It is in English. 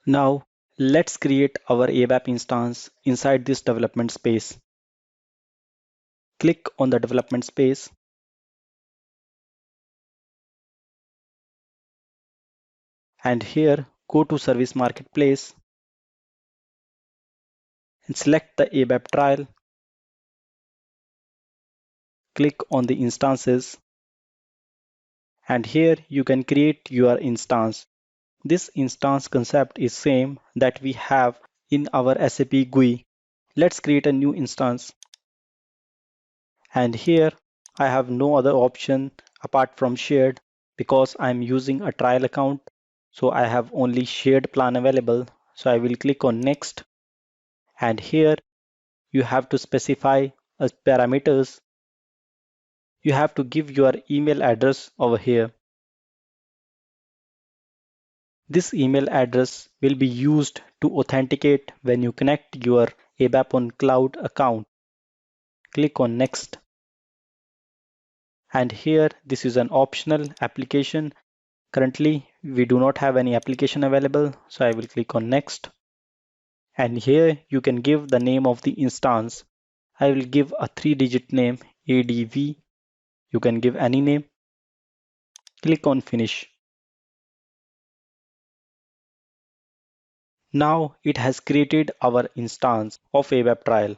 Now, let's create our ABAP instance inside this development space. Click on the development space and here go to Service Marketplace and select the ABAP trial. Click on the instances and here you can create your instance. This instance concept is same that we have in our SAP GUI. Let's create a new instance. And here I have no other option apart from shared because I'm using a trial account. So I have only shared plan available. So I will click on next. And here you have to specify as parameters. You have to give your email address over here. This email address will be used to authenticate when you connect your ABAP on cloud account. Click on next. And here this is an optional application. Currently we do not have any application available, so I will click on next. And here you can give the name of the instance. I will give a 3-digit name, ADV. You can give any name. Click on finish. Now it has created our instance of ABAP trial.